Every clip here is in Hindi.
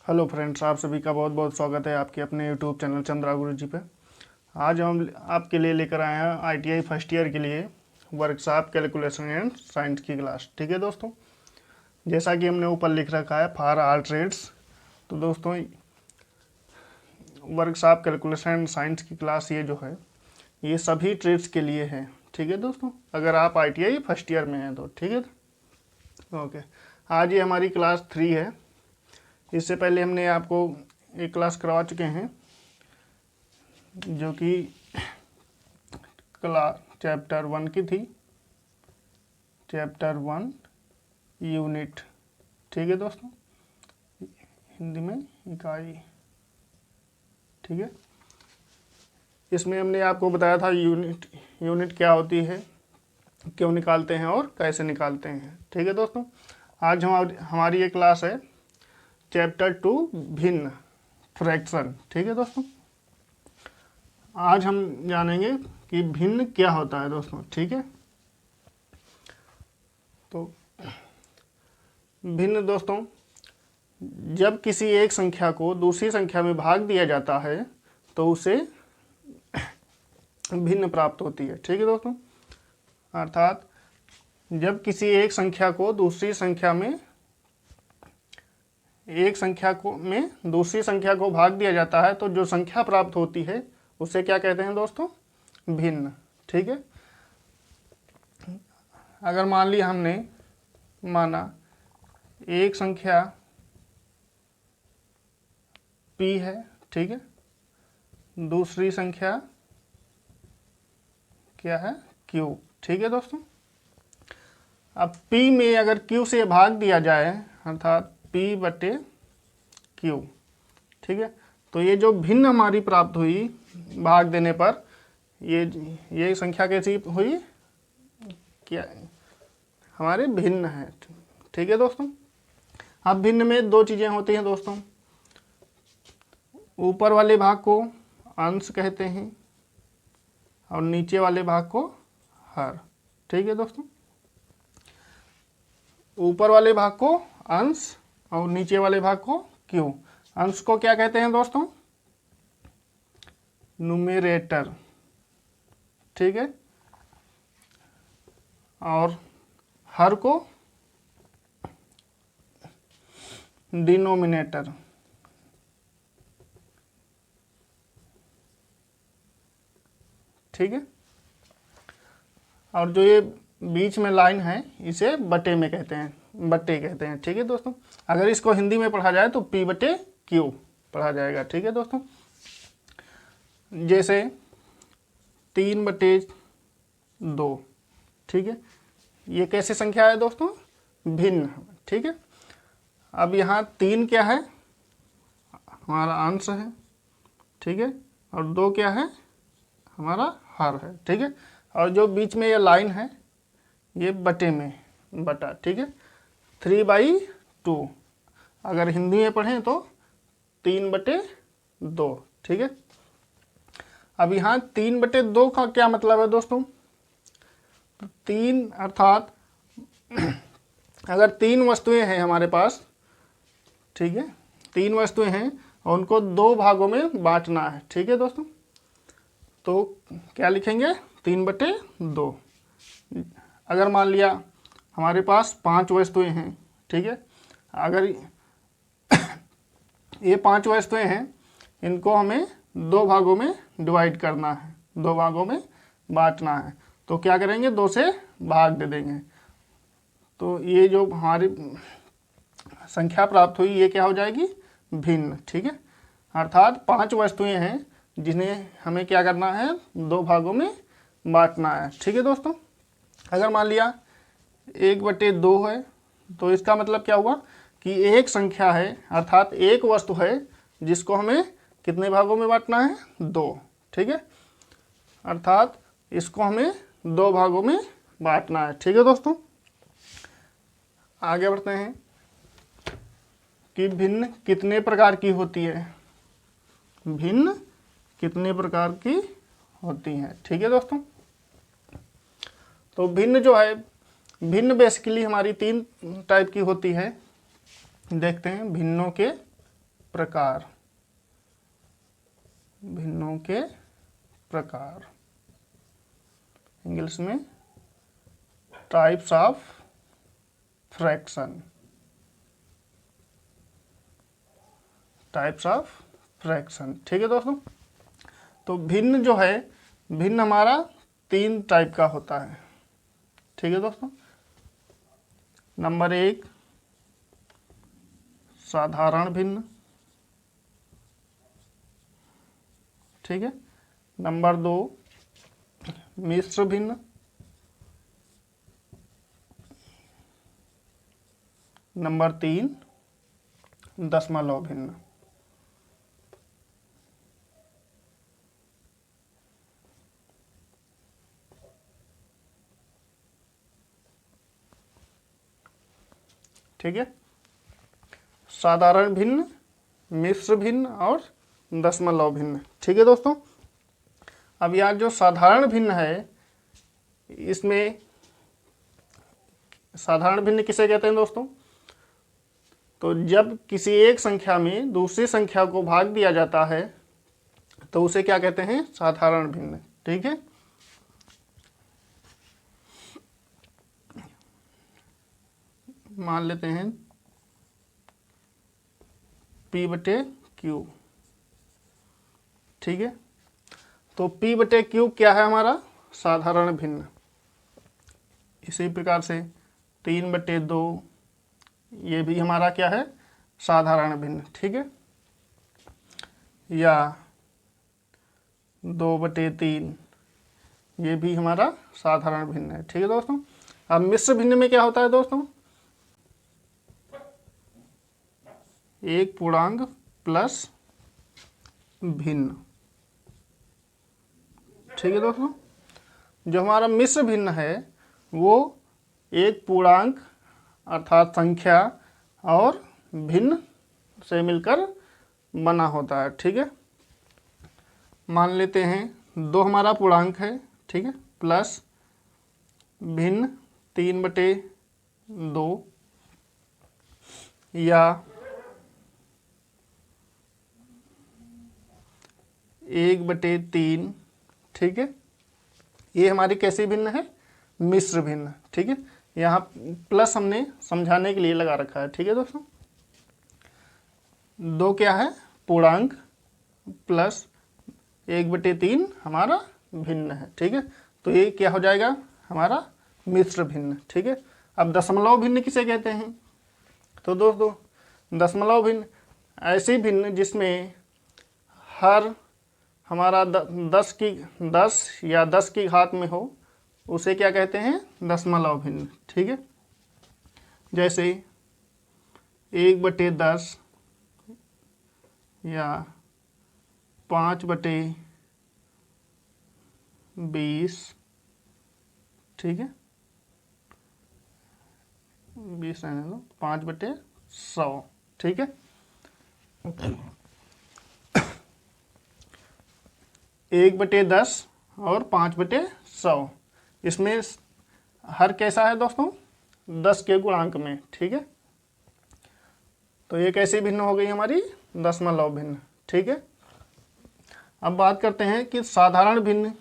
हेलो फ्रेंड्स, आप सभी का बहुत बहुत स्वागत है आपके अपने यूट्यूब चैनल चंद्रा गुरु जी पे। आज हम आपके लिए लेकर आए हैं आईटीआई फर्स्ट ईयर के लिए वर्कशॉप कैलकुलेशन एंड साइंस की क्लास। ठीक है दोस्तों, जैसा कि हमने ऊपर लिख रखा है फॉर ऑल ट्रेड्स। तो दोस्तों, वर्कशॉप कैलकुलेशन एंड साइंस की क्लास ये जो है ये सभी ट्रेड्स के लिए है। ठीक है दोस्तों, अगर आप आईटीआई फर्स्ट ईयर में हैं तो ठीक है। ओके, आज ये हमारी क्लास 3 है। इससे पहले हमने आपको एक क्लास करवा चुके हैं जो कि क्लास चैप्टर 1 की थी, चैप्टर 1 यूनिट। ठीक है दोस्तों, हिंदी में इकाई। ठीक है, इसमें हमने आपको बताया था यूनिट क्या होती है, क्यों निकालते हैं और कैसे निकालते हैं। ठीक है दोस्तों, आज हमारी ये क्लास है चैप्टर 2 भिन्न फ्रैक्शन। ठीक है दोस्तों, आज हम जानेंगे कि भिन्न क्या होता है दोस्तों। ठीक है, तो भिन्न दोस्तों, जब किसी एक संख्या को दूसरी संख्या में भाग दिया जाता है तो उसे भिन्न प्राप्त होती है। ठीक है दोस्तों, अर्थात जब किसी एक संख्या को दूसरी संख्या में दूसरी संख्या को भाग दिया जाता है तो जो संख्या प्राप्त होती है उसे क्या कहते हैं दोस्तों? भिन्न। ठीक है, अगर मान लिया हमने माना एक संख्या p है, ठीक है, दूसरी संख्या क्या है? q। ठीक है दोस्तों, अब p में अगर q से भाग दिया जाए अर्थात p/q, ठीक है, तो ये जो भिन्न हमारी प्राप्त हुई भाग देने पर, ये संख्या कैसी हुई? क्या हमारे भिन्न है। ठीक है दोस्तों, अब भिन्न में दो चीज़ें होती हैं दोस्तों, ऊपर वाले भाग को अंश कहते हैं और नीचे वाले भाग को हर। ठीक है दोस्तों, ऊपर वाले भाग को अंश और नीचे वाले भाग को क्यू। अंश को क्या कहते हैं दोस्तों? न्यूमरेटर। ठीक है, और हर को डिनोमिनेटर। ठीक है, और जो ये बीच में लाइन है इसे बटे में कहते हैं, बट्टे कहते हैं। ठीक है दोस्तों, अगर इसको हिंदी में पढ़ा जाए तो p/q पढ़ा जाएगा। ठीक है दोस्तों, जैसे 3/2। ठीक है, ये कैसे संख्या है दोस्तों? भिन्न। ठीक है, अब यहाँ 3 क्या है? हमारा अंश है। ठीक है, और 2 क्या है? हमारा हर है। ठीक है, और जो बीच में ये लाइन है ये बटे में बटा। ठीक है, 3/2 अगर हिंदी में पढ़ें तो 3/2। ठीक है, अब यहाँ 3/2 का क्या मतलब है दोस्तों? 3 अर्थात अगर 3 वस्तुएं हैं हमारे पास, ठीक है, 3 वस्तुएं हैं और उनको 2 भागों में बांटना है। ठीक है दोस्तों, तो क्या लिखेंगे? 3/2। अगर मान लिया हमारे पास 5 वस्तुएं हैं, ठीक है, अगर ये 5 वस्तुएं हैं, इनको हमें 2 भागों में डिवाइड करना है, 2 भागों में बांटना है, तो क्या करेंगे? 2 से भाग दे देंगे। तो ये जो हमारी संख्या प्राप्त हुई ये क्या हो जाएगी? भिन्न। ठीक है, अर्थात 5 वस्तुएं हैं जिन्हें हमें क्या करना है? 2 भागों में बांटना है। ठीक है दोस्तों, अगर मान लिया 1/2 है तो इसका मतलब क्या हुआ कि एक संख्या है अर्थात एक वस्तु है जिसको हमें कितने भागों में बांटना है? 2। ठीक है, अर्थात इसको हमें 2 भागों में बांटना है। ठीक है दोस्तों, आगे बढ़ते हैं कि भिन्न कितने प्रकार की होती है? भिन्न कितने प्रकार की होती हैं? ठीक है दोस्तों, तो भिन्न जो है, भिन्न बेसिकली हमारी 3 टाइप की होती है। देखते हैं भिन्नों के प्रकार, भिन्नों के प्रकार, इंग्लिश में types of fraction, types of fraction. ठीक है दोस्तों, तो भिन्न जो है, भिन्न हमारा 3 टाइप का होता है। ठीक है दोस्तों, नंबर 1 साधारण भिन्न, ठीक है। नंबर 2 मिश्र भिन्न, नंबर 3 दशमलव भिन्न। ठीक है, साधारण भिन्न, मिश्र भिन्न और दशमलव भिन्न। ठीक है दोस्तों, अब यहाँ जो साधारण भिन्न है, इसमें साधारण भिन्न किसे कहते हैं दोस्तों? तो जब किसी एक संख्या में दूसरी संख्या को भाग दिया जाता है तो उसे क्या कहते हैं? साधारण भिन्न। ठीक है, मान लेते हैं P/Q। ठीक है, तो P/Q क्या है? हमारा साधारण भिन्न। इसी प्रकार से 3/2 ये भी हमारा क्या है? साधारण भिन्न। ठीक है, या 2/3 ये भी हमारा साधारण भिन्न है। ठीक है दोस्तों, अब मिश्र भिन्न में क्या होता है दोस्तों? एक पूर्णांक प्लस भिन्न। ठीक है दोस्तों, जो हमारा मिश्र भिन्न है वो एक पूर्णांक अर्थात संख्या और भिन्न से मिलकर बना होता है। ठीक है, मान लेते हैं 2 हमारा पूर्णांक है, ठीक है, प्लस भिन्न 3/2 या 1/3। ठीक है, ये हमारी कैसी भिन्न है? मिश्र भिन्न। ठीक है, यहाँ प्लस हमने समझाने के लिए लगा रखा है। ठीक है दोस्तों, 2 क्या है? पूर्णांक प्लस 1/3 हमारा भिन्न है। ठीक है, तो ये क्या हो जाएगा? हमारा मिश्र भिन्न। ठीक है, अब दशमलव भिन्न किसे कहते हैं? तो दोस्तों दशमलव भिन्न ऐसी भिन्न जिसमें हर हमारा 10 या 10 की घात में हो, उसे क्या कहते हैं? दशमलव भिन्न। ठीक है, जैसे 1/10 या 5/20। ठीक है, 20 रहने दो, 5/100। ठीक है, 1/10 और 5/100, इसमें हर कैसा है दोस्तों? 10 के गुणांक में। ठीक है, तो ये कैसी भिन्न हो गई हमारी? दशमलव भिन्न। ठीक है, अब बात करते हैं कि साधारण भिन्न।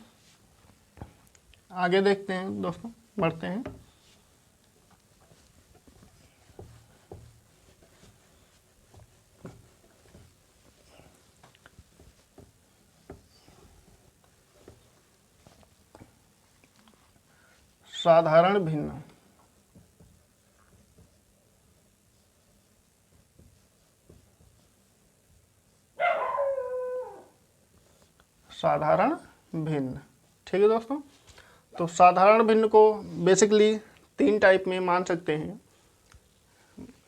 आगे देखते हैं दोस्तों, बढ़ते हैं। साधारण भिन्न, साधारण भिन्न। ठीक है दोस्तों, तो साधारण भिन्न को बेसिकली 3 टाइप में मान सकते हैं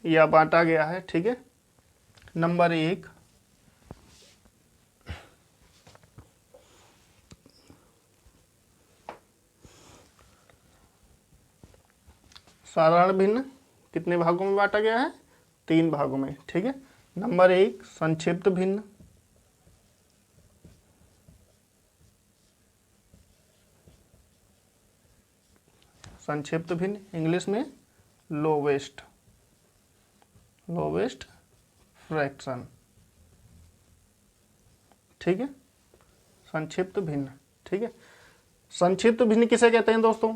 या बांटा गया है। ठीक है, नंबर 1 साधारण भिन्न कितने भागों में बांटा गया है? 3 भागों में। ठीक है, नंबर 1 संक्षिप्त भिन्न, संक्षिप्त भिन्न, इंग्लिश में लोवेस्ट फ्रैक्शन। ठीक है, संक्षिप्त भिन्न। ठीक है, संक्षिप्त भिन्न किसे कहते हैं दोस्तों?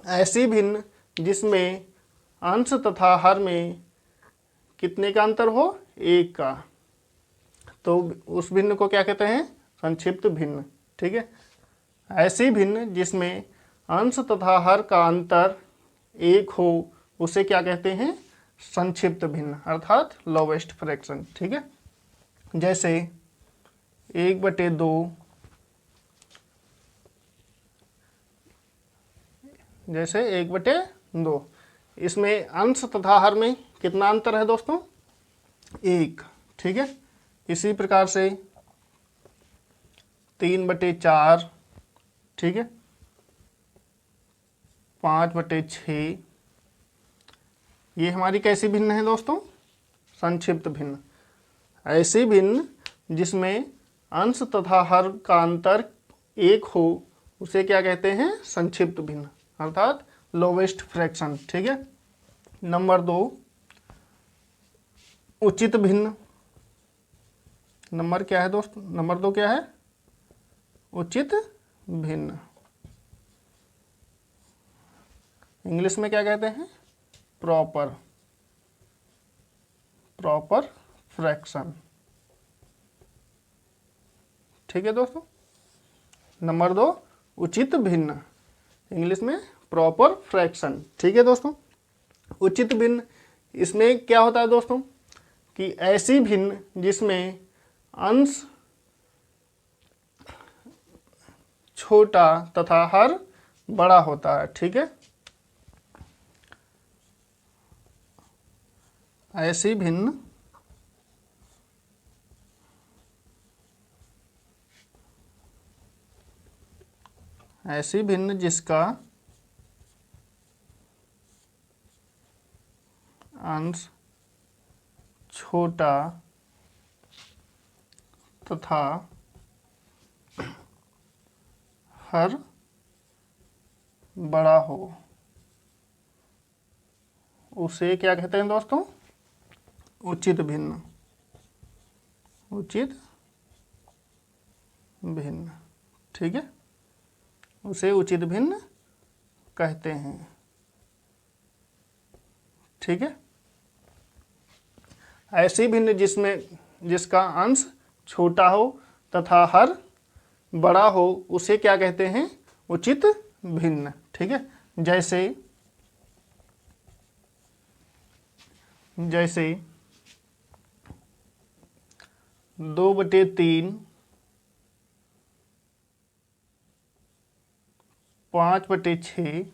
ऐसी भिन्न जिसमें अंश तथा हर में कितने का अंतर हो? 1 का, तो उस भिन्न को क्या कहते हैं? संक्षिप्त भिन्न। ठीक है, ऐसी भिन्न जिसमें अंश तथा हर का अंतर 1 हो उसे क्या कहते हैं? संक्षिप्त भिन्न, अर्थात लोवेस्ट फ्रैक्शन। ठीक है, जैसे 1/2, जैसे 1/2, इसमें अंश तथा हर में कितना अंतर है दोस्तों? 1। ठीक है, इसी प्रकार से 3/4, ठीक है, 5/6, ये हमारी कैसी भिन्न है दोस्तों? संक्षिप्त भिन्न। ऐसी भिन्न जिसमें अंश तथा हर का अंतर 1 हो उसे क्या कहते हैं? संक्षिप्त भिन्न, अर्थात लोवेस्ट फ्रैक्शन। ठीक है, नंबर 2 उचित भिन्न। नंबर क्या है दोस्तों? नंबर 2 क्या है? उचित भिन्न। इंग्लिश में क्या कहते हैं? Proper fraction. ठीक है दोस्तों, नंबर 2 उचित भिन्न, इंग्लिश में प्रॉपर फ्रैक्शन। ठीक है दोस्तों, उचित भिन्न इसमें क्या होता है दोस्तों कि ऐसी भिन्न जिसमें अंश छोटा तथा हर बड़ा होता है। ठीक है, ऐसी भिन्न जिसका अंश छोटा तथा हर बड़ा हो उसे क्या कहते हैं दोस्तों? उचित भिन्न, उचित भिन्न। ठीक है, उसे उचित भिन्न कहते हैं। ठीक है, ऐसी भिन्न जिसका अंश छोटा हो तथा हर बड़ा हो उसे क्या कहते हैं? उचित भिन्न। ठीक है, जैसे 2/3, 5/6,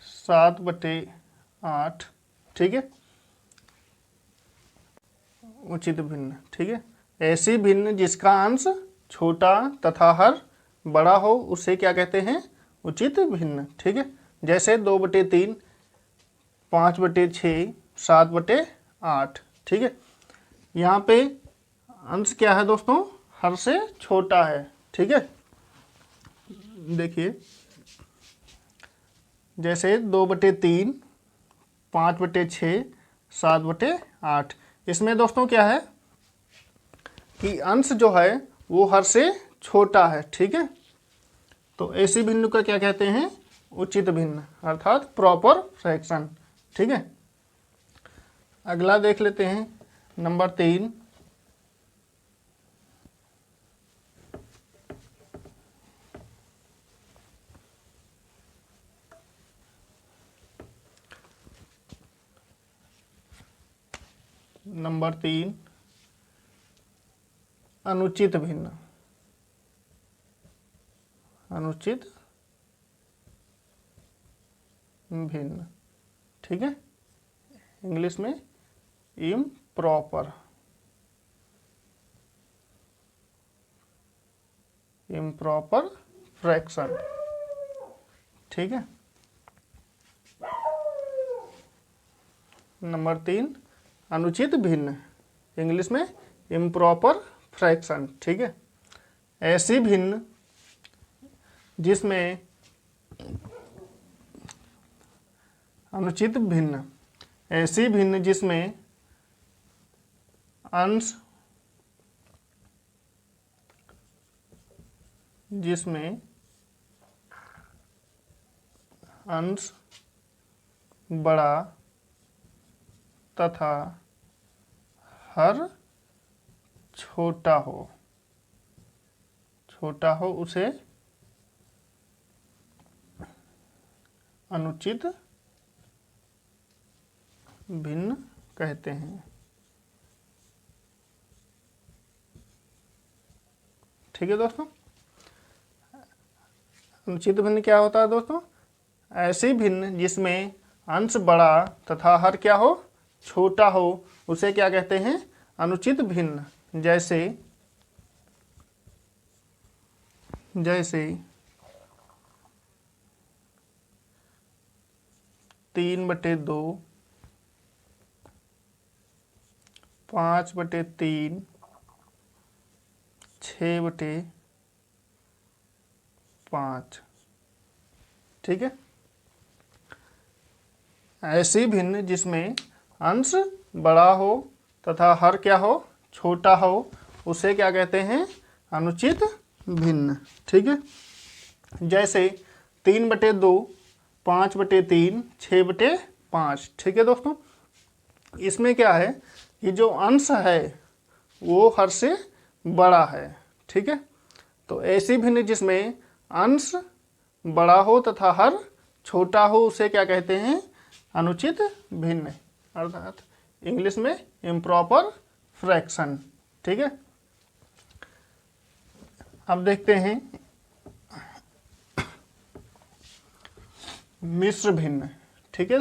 7/8। ठीक है, उचित भिन्न। ठीक है, ऐसी भिन्न जिसका अंश छोटा तथा हर बड़ा हो उसे क्या कहते हैं? उचित भिन्न। ठीक है, जैसे 2/3, 5/6, 7/8। ठीक है, यहाँ पे अंश क्या है दोस्तों? हर से छोटा है। ठीक है, देखिए जैसे 2/3, 5/6, 7/8, इसमें दोस्तों क्या है कि अंश जो है वो हर से छोटा है। ठीक है, तो ऐसी भिन्न को क्या कहते हैं? उचित भिन्न, अर्थात प्रॉपर फ्रैक्शन। ठीक है, अगला देख लेते हैं, नंबर 3 अनुचित भिन्न। अनुचित भिन्न। ठीक है, इंग्लिश में इम्प्रॉपर फ्रैक्शन। ठीक है, नंबर 3 अनुचित भिन्न, इंग्लिश में इम्प्रॉपर फ्रैक्शन। ठीक है, ऐसी भिन्न जिसमें अनुचित भिन्न, ऐसी भिन्न जिसमें अंश जिसमें अंश बड़ा तथा हर छोटा हो उसे अनुचित भिन्न कहते हैं। ठीक है दोस्तों, अनुचित भिन्न क्या होता है दोस्तों? ऐसी भिन्न जिसमें अंश बड़ा तथा हर क्या हो? छोटा हो, उसे क्या कहते हैं? अनुचित भिन्न। जैसे 3/2, 5/3, 6/5। ठीक है, ऐसी भिन्न जिसमें अंश बड़ा हो तथा हर क्या हो? छोटा हो, उसे क्या कहते हैं? अनुचित भिन्न। ठीक है, जैसे 3/2, 5/3, 6/5। ठीक है दोस्तों, इसमें क्या है कि जो अंश है वो हर से बड़ा है। ठीक है, तो ऐसी भिन्न जिसमें अंश बड़ा हो तथा हर छोटा हो, उसे क्या कहते हैं? अनुचित भिन्न, अर्थात इंग्लिश में इम्प्रॉपर फ्रैक्शन। ठीक है, अब देखते हैं मिश्र भिन्न। ठीक है,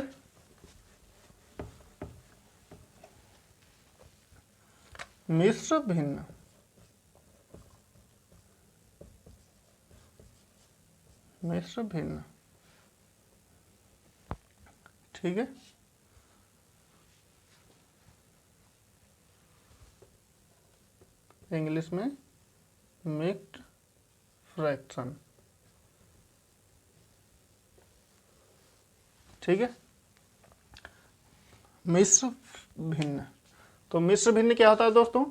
मिश्र भिन्न ठीक है, इंग्लिश में मिक्स्ड फ्रैक्शन। ठीक है, मिश्र भिन्न। तो मिश्र भिन्न क्या होता है दोस्तों?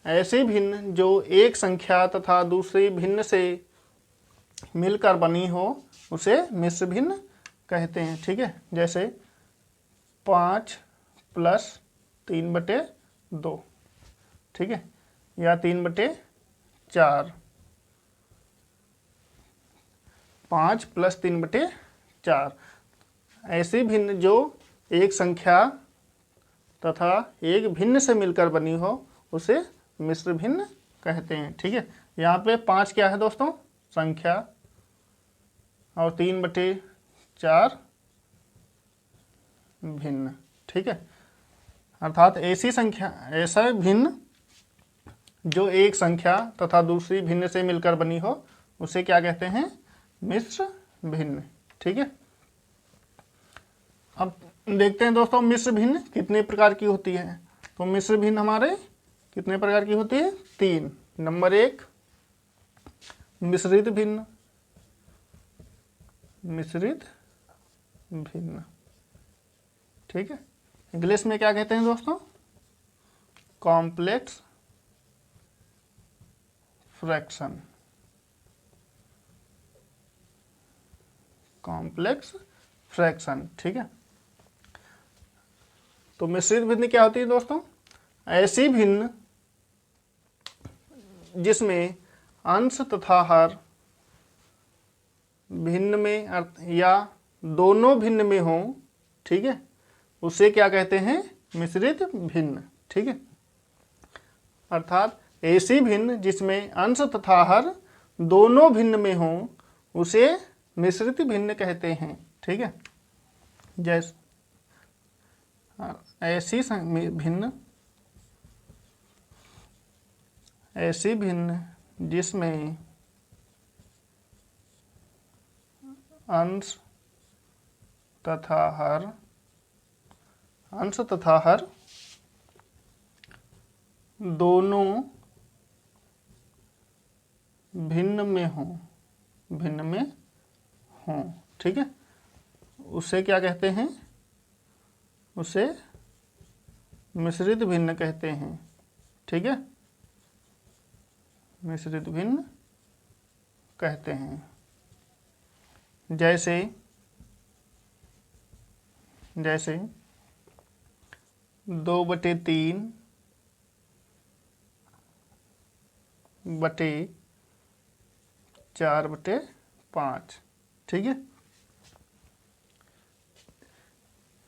ऐसी भिन्न जो एक संख्या तथा दूसरी भिन्न से मिलकर बनी हो, उसे मिश्र भिन्न कहते हैं। ठीक है, जैसे 5 + 3/2। ठीक है, या 3/4। 5 + 3/4 ऐसी भिन्न जो एक संख्या तथा एक भिन्न से मिलकर बनी हो, उसे मिश्र भिन्न कहते हैं। ठीक है, यहाँ पे 5 क्या है दोस्तों? संख्या, और 3/4 भिन्न। ठीक है, अर्थात ऐसा भिन्न जो एक संख्या तथा दूसरी भिन्न से मिलकर बनी हो, उसे क्या कहते हैं? मिश्र भिन्न। ठीक है, अब देखते हैं दोस्तों मिश्र भिन्न कितने प्रकार की होती है। तो मिश्र भिन्न हमारे कितने प्रकार की होती है? 3। नंबर 1 मिश्रित भिन्न। ठीक है, इंग्लिश में क्या कहते हैं दोस्तों? Complex fraction. ठीक है, तो मिश्रित भिन्न क्या होती है दोस्तों? ऐसी भिन्न जिसमें अंश तथा हर भिन्न में या दोनों भिन्न में हो। ठीक है, उसे क्या कहते हैं? मिश्रित भिन्न। ठीक है, अर्थात ऐसी भिन्न जिसमें अंश तथा हर दोनों भिन्न में हो, उसे मिश्रित भिन्न कहते हैं। ठीक है, जैसे ऐसी भिन्न जिसमें अंश तथा हर दोनों भिन्न में हो। ठीक है, उसे क्या कहते हैं? उसे मिश्रित भिन्न कहते हैं। ठीक है, मिश्रित भिन्न कहते हैं। जैसे 2/3 बटे 4/5, ठीक है।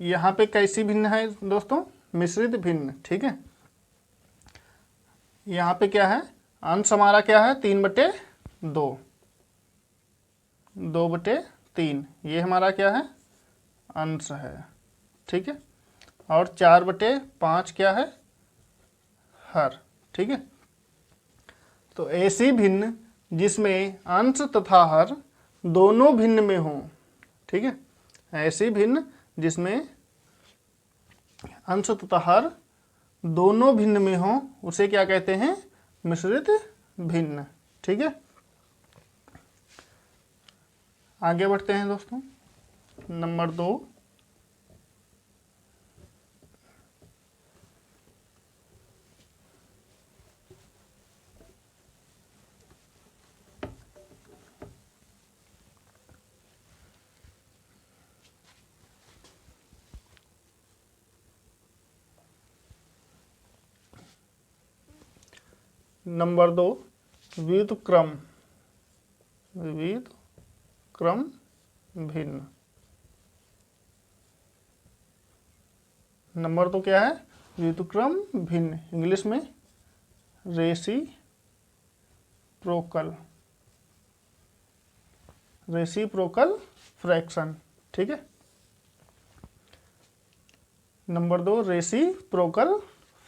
यहाँ पे कैसी भिन्न है दोस्तों? मिश्रित भिन्न, ठीक है। यहाँ पे क्या है? अंश हमारा क्या है? 3/2, 2/3, ये हमारा क्या है? अंश है, ठीक है। और 4/5 क्या है? हर, ठीक है। तो ऐसी भिन्न जिसमें अंश तथा हर दोनों भिन्न में हो, ठीक है। ऐसी भिन्न जिसमें अंश तथा हर दोनों भिन्न में हो उसे क्या कहते हैं? मिश्रित भिन्न, ठीक है। आगे बढ़ते हैं दोस्तों। नंबर 2, व्युत्क्रम भिन्न। नंबर 2 क्या है? व्युत्क्रम भिन्न, इंग्लिश में रेसिप्रोकल फ्रैक्शन, ठीक है। नंबर 2 रेसिप्रोकल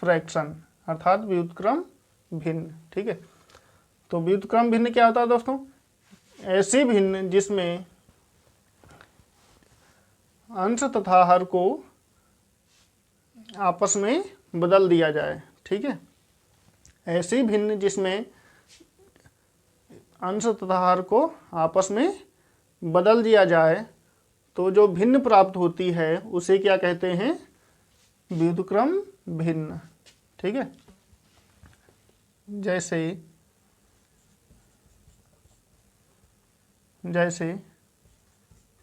फ्रैक्शन अर्थात व्युत्क्रम भिन्न, ठीक है। तो व्युत्क्रम भिन्न क्या होता है दोस्तों? ऐसी भिन्न जिसमें अंश तथा हर को आपस में बदल दिया जाए, ठीक है। ऐसी भिन्न जिसमें अंश तथा हर को आपस में बदल दिया जाए तो जो भिन्न प्राप्त होती है उसे क्या कहते हैं? व्युत्क्रम भिन्न, ठीक है। जैसे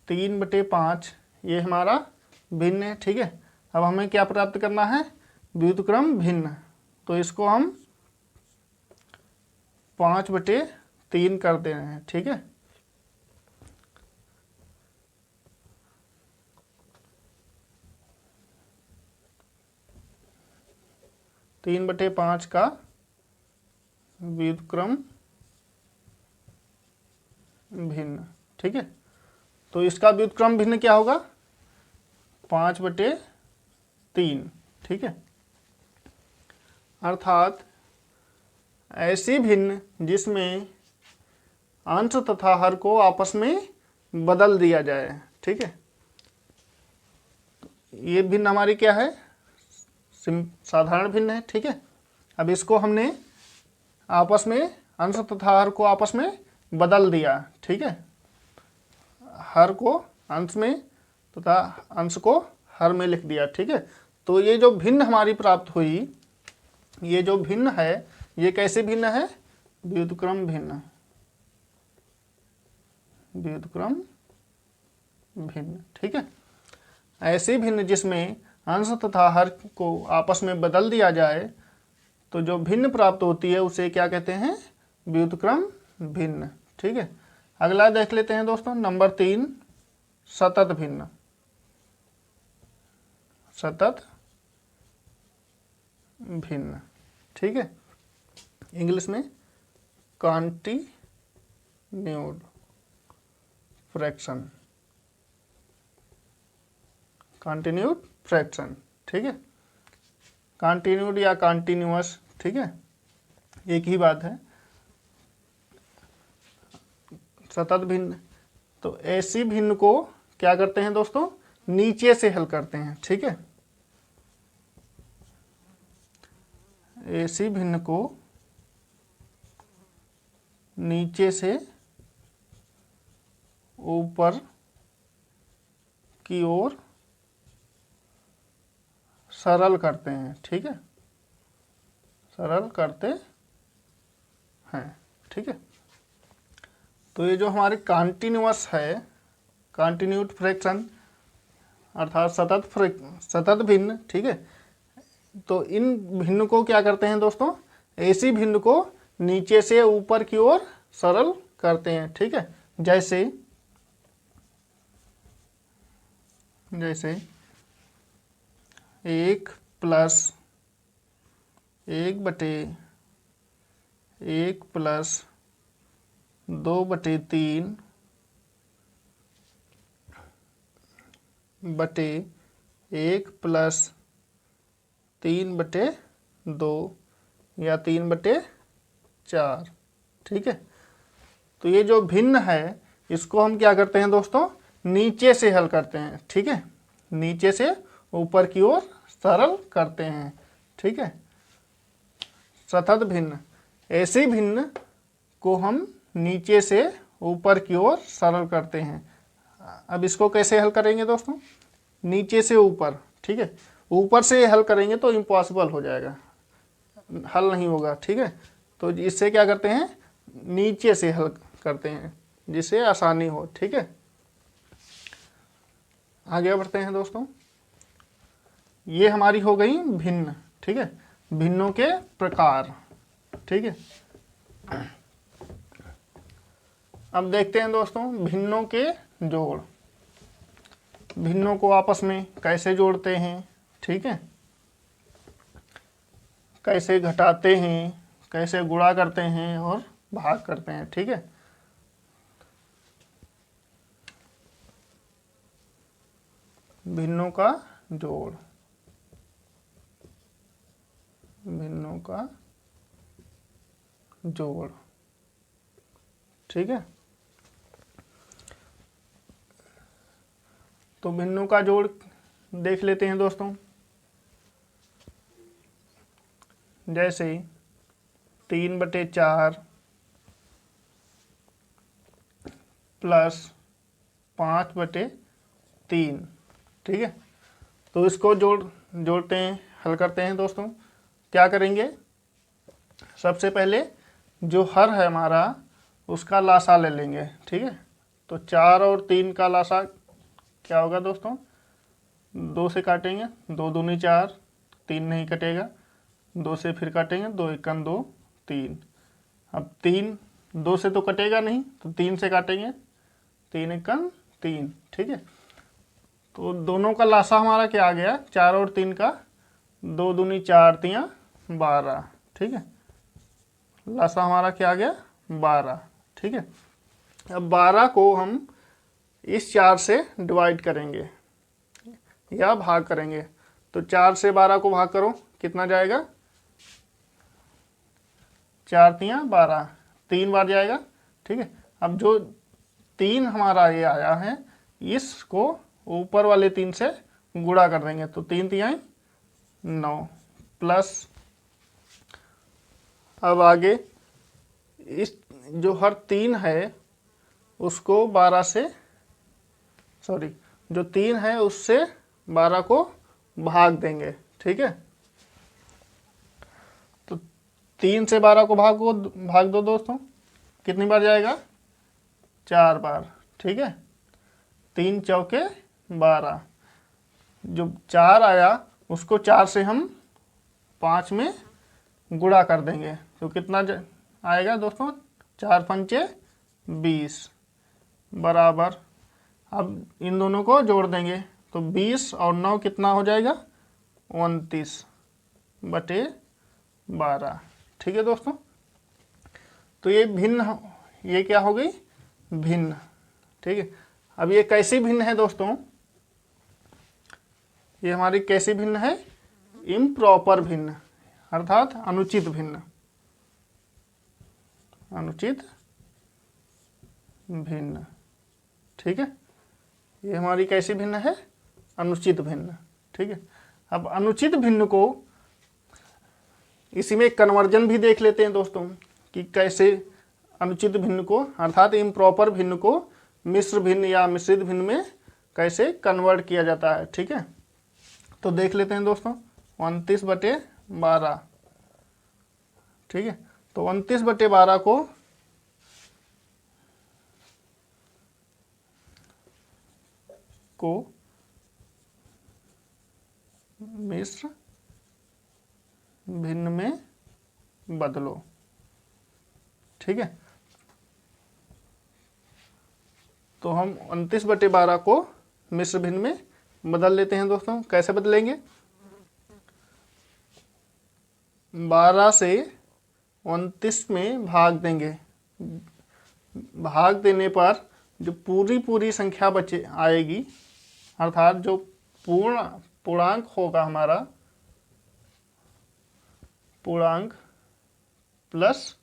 3/5 ये हमारा भिन्न है, ठीक है। अब हमें क्या प्राप्त करना है? व्युत्क्रम भिन्न। तो इसको हम 5/3 कर दे रहे हैं, ठीक है। तीन बटे पाँच का व्युत्क्रम भिन्न, ठीक है। तो इसका व्युत्क्रम भिन्न क्या होगा? 5/3, ठीक है। अर्थात ऐसी भिन्न जिसमें अंश तथा हर को आपस में बदल दिया जाए, ठीक है। ये भिन्न हमारी क्या है? साधारण भिन्न है, ठीक है। अब इसको हमने आपस में अंश तथा हर को आपस में बदल दिया, ठीक है। हर को अंश में तथा अंश को हर में लिख दिया, ठीक है। तो ये जो भिन्न हमारी प्राप्त हुई, ये जो भिन्न है ये कैसे भिन्न है? व्युत्क्रम भिन्न, ठीक है। ऐसी भिन्न जिसमें अंश तथा हर को आपस में बदल दिया जाए तो जो भिन्न प्राप्त होती है उसे क्या कहते हैं? व्युत्क्रम भिन्न, ठीक है। अगला देख लेते हैं दोस्तों, नंबर 3 सतत भिन्न। ठीक है, इंग्लिश में कॉन्टिन्यूड फ्रैक्शन, ठीक है। कॉन्टिन्यूड या कॉन्टिन्यूअस, ठीक है, एक ही बात है। सतत भिन्न, तो ऐसी भिन्न को क्या करते हैं दोस्तों? नीचे से हल करते हैं, ठीक है। ऐसी भिन्न को नीचे से ऊपर की ओर सरल करते हैं, ठीक है। सरल करते हैं। ठीक है, तो ये जो हमारे कॉन्टिन्यूअस है, कॉन्टिन्यूड फ्रैक्शन अर्थात सतत भिन्न, ठीक है, तो इन भिन्न को क्या करते हैं दोस्तों, ऐसी भिन्न को नीचे से ऊपर की ओर सरल करते हैं। ठीक है, जैसे 1 प्लस 1/1 प्लस 2/3 बटे 1 प्लस 3/2 या 3/4। ठीक है, तो ये जो भिन्न है इसको हम क्या करते हैं दोस्तों, नीचे से हल करते हैं। ठीक है, नीचे से ऊपर की ओर सरल करते हैं। ठीक है, सतत भिन्न, ऐसे भिन्न को हम नीचे से ऊपर की ओर सरल करते हैं। अब इसको कैसे हल करेंगे दोस्तों, नीचे से ऊपर। ठीक है, ऊपर से हल करेंगे तो इम्पॉसिबल हो जाएगा, हल नहीं होगा। ठीक है, तो इससे क्या करते हैं, नीचे से हल करते हैं जिससे आसानी हो। ठीक है, आगे बढ़ते हैं दोस्तों। ये हमारी हो गई भिन्न। ठीक है, भिन्नों के प्रकार। ठीक है, अब देखते हैं दोस्तों भिन्नों के जोड़, भिन्नों को आपस में कैसे जोड़ते हैं। ठीक है, कैसे घटाते हैं, कैसे गुणा करते हैं और भाग करते हैं। ठीक है, भिन्नों का जोड़, भिन्नों का जोड़। ठीक है, तो भिन्नों का जोड़ देख लेते हैं दोस्तों। जैसे 3/4 प्लस 5/3। ठीक है, तो इसको जोड़ते हैं, हल करते हैं दोस्तों। क्या करेंगे, सबसे पहले जो हर है हमारा उसका लासा ले लेंगे। ठीक है, तो 4 और 3 का लासा क्या होगा दोस्तों, 2 से काटेंगे, 2 दूनी 4, 3 नहीं कटेगा, 2 से फिर काटेंगे, 2 एकम 2, 3। अब 3 2 से तो कटेगा नहीं, तो 3 से काटेंगे, 3 एकम 3। ठीक है, तो दोनों का लासा हमारा क्या आ गया, 4 और 3 का, 2 दूनी 4, 3 12। ठीक है, लासा हमारा क्या आ गया, 12। ठीक है, अब 12 को हम इस 4 से डिवाइड करेंगे या भाग करेंगे। तो 4 से 12 को भाग करो, कितना जाएगा, 4 3 12, 3 बार जाएगा। ठीक है, अब जो 3 हमारा ये आया है इसको ऊपर वाले 3 से गुणा कर देंगे, तो 3 3 9 प्लस, अब आगे इस जो हर 3 है उसको 12 से, सॉरी, जो 3 है उससे 12 को भाग देंगे। ठीक है, तो 3 से 12 को भाग दो दोस्तों, कितनी बार जाएगा, 4 बार। ठीक है, 3 चौके 12, जो 4 आया उसको 4 से हम 5 में गुणा कर देंगे, तो कितना आएगा दोस्तों, 4 पंचे 20 बराबर, अब इन दोनों को जोड़ देंगे तो 20 और 9 कितना हो जाएगा, 29/12। ठीक है दोस्तों, तो ये भिन्न, ये क्या हो गई, भिन्न। ठीक है, अब ये कैसी भिन्न है दोस्तों, ये हमारी कैसी भिन्न है, इम्प्रॉपर भिन्न, अर्थात अनुचित भिन्न, अनुचित भिन्न। ठीक है, ये हमारी कैसी भिन्न है, अनुचित भिन्न। ठीक है, अब अनुचित भिन्न को इसी में कन्वर्जन भी देख लेते हैं दोस्तों कि कैसे अनुचित भिन्न को अर्थात इम्प्रॉपर भिन्न को मिश्र भिन्न या मिश्रित भिन्न में कैसे कन्वर्ट किया जाता है। ठीक है, तो देख लेते हैं दोस्तों, 29/12 ठीक है। तो 29/12 को मिश्र भिन्न में बदलो, ठीक है। तो हम 29/12 को मिश्र भिन्न में बदल लेते हैं दोस्तों। कैसे बदलेंगे? 12 से 29 में भाग देंगे। भाग देने पर जो पूरी संख्या बचे आएगी, अर्थात जो पूर्णांक होगा हमारा, पूर्णांक प्लस,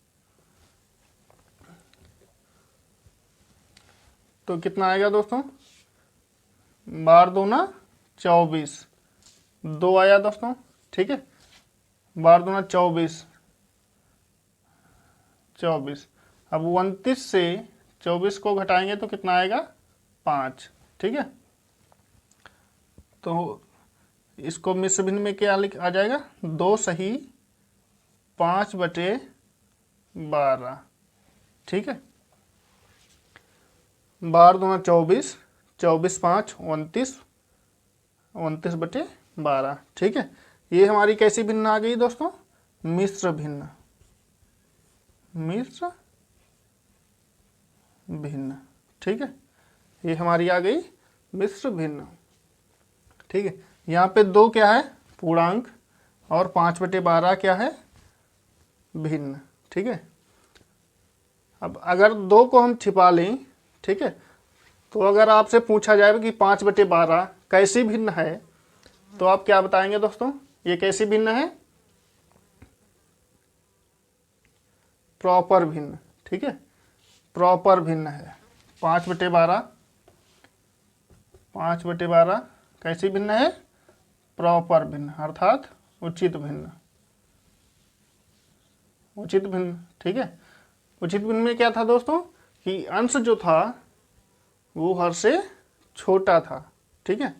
तो कितना आएगा दोस्तों? 12 दूना 24, 2 आया दोस्तों, ठीक है। 12 दूना 24, अब 29 से 24 को घटाएंगे तो कितना आएगा? 5, ठीक है। तो इसको मिश्र भिन्न में क्या आ जाएगा? 2 सही 5/12, ठीक है। 12 दूना 24, 24 5 29, 29/12, ठीक है। ये हमारी कैसी भिन्न आ गई दोस्तों? मिश्र भिन्न, मिश्र भिन्न, ठीक है। ये हमारी आ गई मिश्र भिन्न, ठीक है। यहाँ पे 2 क्या है? पूर्णांक, और 5/12 क्या है? भिन्न, ठीक है। अब अगर 2 को हम छिपा लें, ठीक है, तो अगर आपसे पूछा जाए कि 5/12 कैसी भिन्न है, तो आप क्या बताएंगे दोस्तों? ये कैसी भिन्न है? प्रॉपर भिन्न, ठीक है। प्रॉपर भिन्न है। 5/12 कैसी भिन्न है? प्रॉपर भिन्न, अर्थात उचित भिन्न, उचित भिन्न, ठीक है। उचित भिन्न में क्या था दोस्तों? कि अंश जो था वो हर से छोटा था, ठीक है।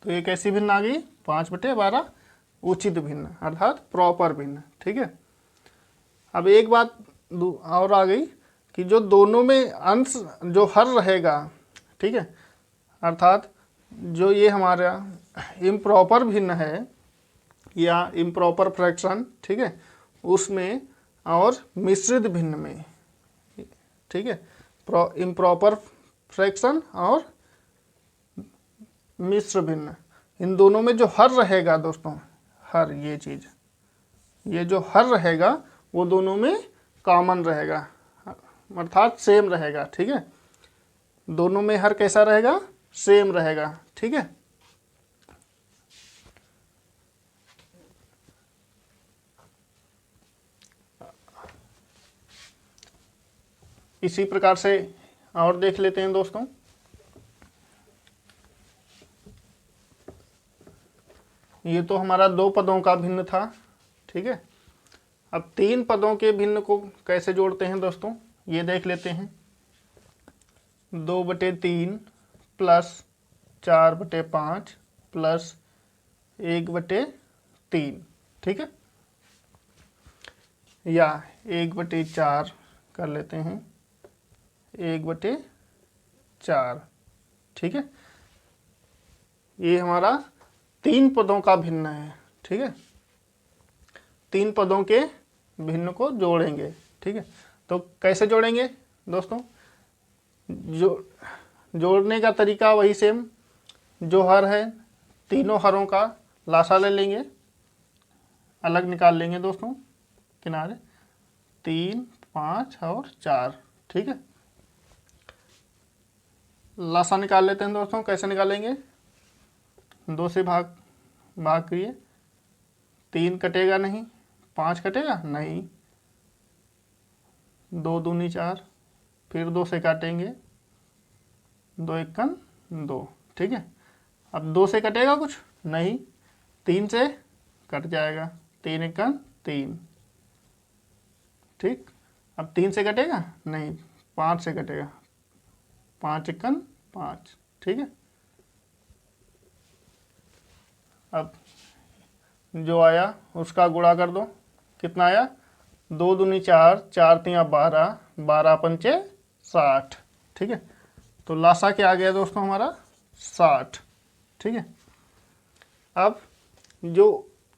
तो ये कैसी भिन्न आ गई? 5/12 उचित भिन्न, अर्थात प्रॉपर भिन्न, ठीक है। अब एक बात और आ गई कि जो दोनों में अंश जो हर रहेगा, ठीक है, अर्थात जो ये हमारा इम्प्रॉपर भिन्न है या इम्प्रॉपर फ्रैक्शन, ठीक है, उसमें और मिश्रित भिन्न में, ठीक है, इम्प्रॉपर फ्रैक्शन और मिश्र भिन्न, इन दोनों में जो हर रहेगा दोस्तों, हर, ये चीज़, ये जो हर रहेगा वो दोनों में कॉमन रहेगा, अर्थात सेम रहेगा, ठीक है। दोनों में हर कैसा रहेगा? सेम रहेगा, ठीक है। इसी प्रकार से और देख लेते हैं दोस्तों। ये तो हमारा 2 पदों का भिन्न था, ठीक है। अब 3 पदों के भिन्न को कैसे जोड़ते हैं दोस्तों, ये देख लेते हैं। 2/3 प्लस 4/5 प्लस 1/3, ठीक है, या 1/4 कर लेते हैं, 1/4, ठीक है। ये हमारा 3 पदों का भिन्न है, ठीक है। 3 पदों के भिन्न को जोड़ेंगे, ठीक है। तो कैसे जोड़ेंगे दोस्तों? जोड़ने का तरीका वही सेम, जो हर है तीनों हरों का लासा ले लेंगे, अलग निकाल लेंगे दोस्तों किनारे, 3 5 और 4, ठीक है। लासा निकाल लेते हैं दोस्तों। कैसे निकालेंगे? 2 से भाग करिए, 3 कटेगा नहीं, 5 कटेगा नहीं, 2 दूनी 4, फिर 2 से काटेंगे, 2 एकन 2, ठीक है। अब 2 से कटेगा कुछ नहीं, 3 से कट जाएगा, 3 एकन 3, ठीक। अब 3 से कटेगा नहीं, 5 से कटेगा, 5 एकन 5, ठीक है। अब जो आया उसका गुणा कर दो, कितना आया, 2 दूनी 4, 4 तिया 12, 12 पंचे 60। ठीक है, तो लासा क्या आ गया दोस्तों हमारा 60। ठीक है, अब जो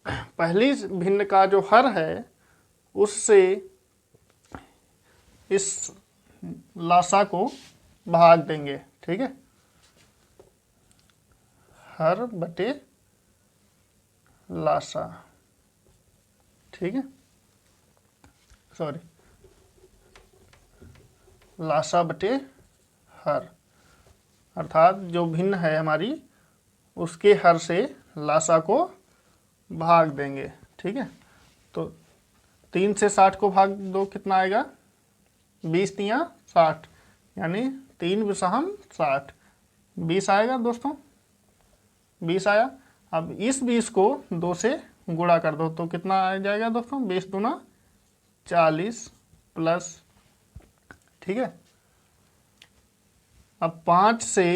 पहली भिन्न का जो हर है उससे इस लासा को भाग देंगे। ठीक है, हर बटे लासा। ठीक है, सॉरी, लासा बटे हर, अर्थात जो भिन्न है हमारी उसके हर से लासा को भाग देंगे। ठीक है, तो 3 से 60 को भाग दो, कितना आएगा, 20 तिया 60, यानी 3 विषहम 60, 20 आएगा दोस्तों, 20 आया। अब इस 20 को 2 से गुणा कर दो तो कितना आ जाएगा दोस्तों, 20 दूना 40 प्लस। ठीक है, अब 5 से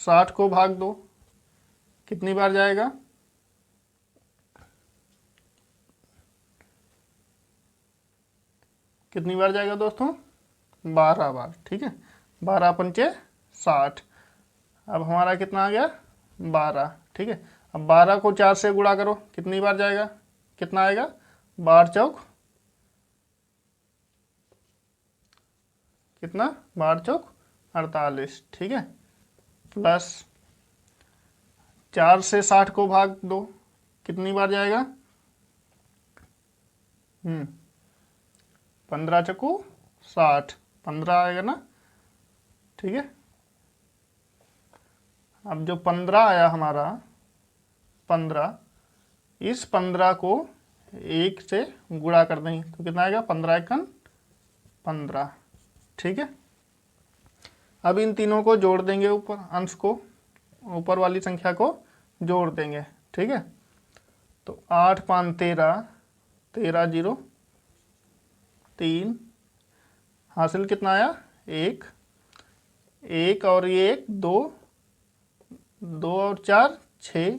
60 को भाग दो, कितनी बार जाएगा, कितनी बार जाएगा दोस्तों, 12 बार। ठीक है, 12 पंचे 60, अब हमारा कितना आ गया, 12। ठीक है, अब 12 को 4 से गुणा करो, कितनी बार जाएगा, कितना आएगा, 12 चौक कितना, 12 चौक 48। ठीक है, प्लस 4 से 60 को भाग दो, कितनी बार जाएगा, 15 चौको 60, 15 आएगा ना। ठीक है, अब जो 15 आया हमारा 15, इस 15 को 1 से गुणा कर देंगे तो कितना आएगा, 15 एकन 15। ठीक है, अब इन तीनों को जोड़ देंगे, ऊपर अंश को, ऊपर वाली संख्या को जोड़ देंगे। ठीक है, तो 8 5 13, 13 0 3, हासिल कितना आया, 1, 1 और ये 1 2, 2 और 4 6,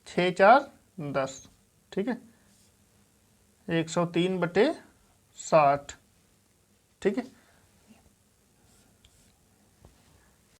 6 4 10। ठीक है, 103 बटे 60। ठीक है,